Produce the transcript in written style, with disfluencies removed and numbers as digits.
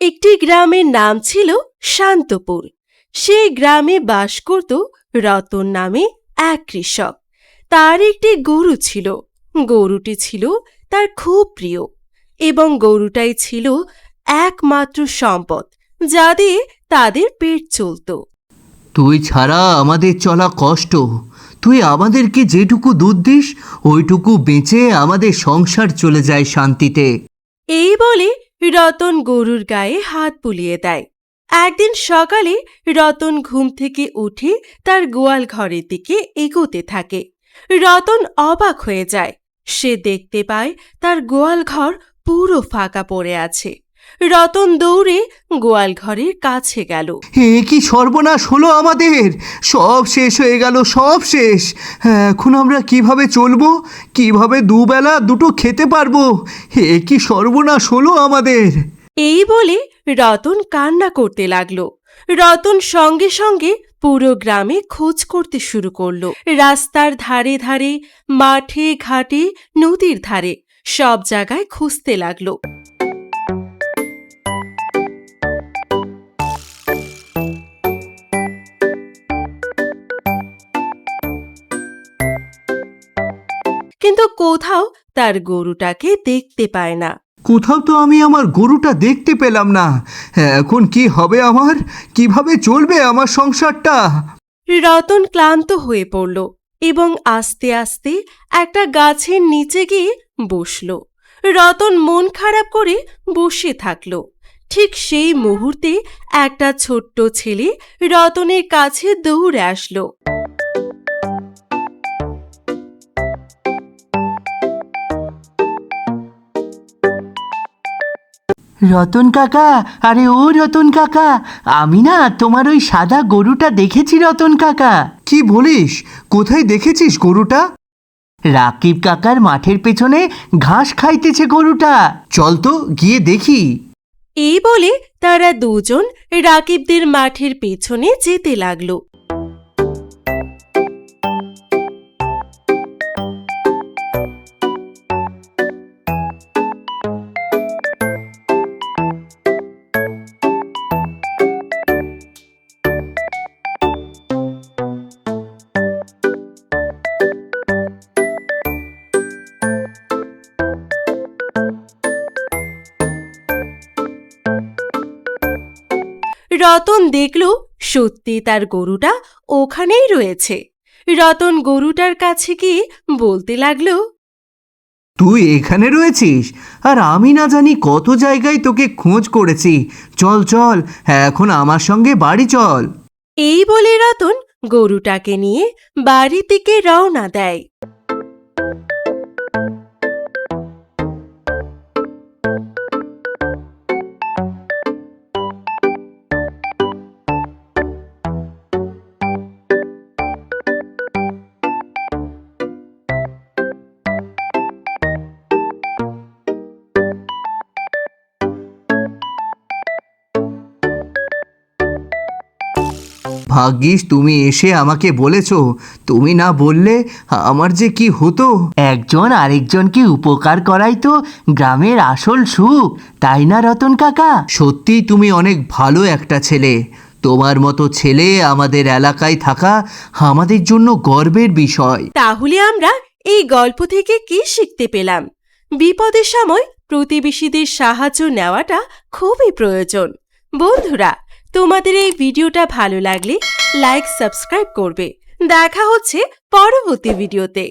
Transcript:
একটি গ্রামের নাম ছিল শান্তপুর। সেই গ্রামে বাস করত রতন নামে এক কৃষক। তার একটি গরু ছিল। গরুটি ছিল তার খুব প্রিয় এবং গরুটাই ছিল একমাত্র সম্পদ, যা দিয়ে তাদের পেট চলত। তুই ছাড়া আমাদের চলা কষ্ট। তুই আমাদেরকে যেটুকু দুধ দিস ওইটুকু বেঁচে আমাদের সংসার চলে যায় শান্তিতে। এই বলে রতন গরুর গায়ে হাত বুলিয়ে দেয়। একদিন সকালে রতন ঘুম থেকে উঠে তার গোয়াল ঘরের দিকে এগোতে থাকে। রতন অবাক হয়ে যায়। সে দেখতে পায় তার গোয়াল ঘর পুরো ফাঁকা পড়ে আছে। রতন দৌড়ে গোয়াল ঘরের কাছে গেল। কি সর্বনাশ হলো আমাদের! সব শেষ হয়ে গেল, সব শেষ। এখন আমরা কিভাবে চলবো? কিভাবে দুবেলা দুটো খেতে পারবো? কি সর্বনাশ হলো আমাদের! এই বলে রতন কান্না করতে লাগলো। রতন সঙ্গে সঙ্গে পুরো গ্রামে খোঁজ করতে শুরু করলো। রাস্তার ধারে ধারে, মাঠে ঘাটে, নদীর ধারে সব জায়গায় খুঁজতে লাগলো। কিন্তু কোথাও তার গরুটাকে দেখতে পায় না। কোথাও তো আমি আমার গরুটা দেখতে পেলাম না। এখন কি হবে আমার? কিভাবে চলবে আমার সংসারটা? রতন ক্লান্ত হয়ে পড়ল এবং আস্তে আস্তে একটা গাছের নিচে গিয়ে বসল। রতন মন খারাপ করে বসে থাকল। ঠিক সেই মুহূর্তে একটা ছোট্ট ছেলে রতনের কাছে দৌড়ে আসলো। রতন কাকা, আরে ও রতন কাকা, আমি না তোমার ওই সাদা গরুটা দেখেছি রতন কাকা। কি বলিস? কোথায় দেখেছিস গরুটা? রাকিব কাকার মাঠের পেছনে ঘাস খাইতেছে গরুটা। চল তো গিয়ে দেখি। এই বলে তারা দুজন রাকিবদের মাঠের পেছনে যেতে লাগলো। রতন দেখল সত্যি তার গরুটা ওখানেই রয়েছে। রতন গরুটার কাছে গিয়ে বলতে লাগলো, তুই এখানে রয়েছিস? আর আমি না জানি কত জায়গায় তোকে খোঁজ করেছি। চল চল, এখন আমার সঙ্গে বাড়ি চল। এই বলে রতন গরুটাকে নিয়ে বাড়ির দিকে রওনা দেয়। ভাগ্যিস তুমি এসে আমাকে বলেছ। তুমি না বললে আমার যে কি হতো। একজন আরেকজনকে উপকার করাই তো গ্রামের আসল সুখ, তাই না রতন কাকা? সত্যি তুমি অনেক ভালো একটা ছেলে। তোমার মতো ছেলে আমাদের এলাকায় থাকা আমাদের জন্য গর্বের বিষয়। তাহলে আমরা এই গল্প থেকে কি শিখতে পেলাম? বিপদের সময় প্রতিবেশীদের সাহায্য নেওয়াটা খুবই প্রয়োজন। বন্ধুরা, তোমাদের এই ভিডিওটা ভালো লাগলে লাইক, সাবস্ক্রাইব করবে। দেখা হচ্ছে পরবর্তী ভিডিওতে।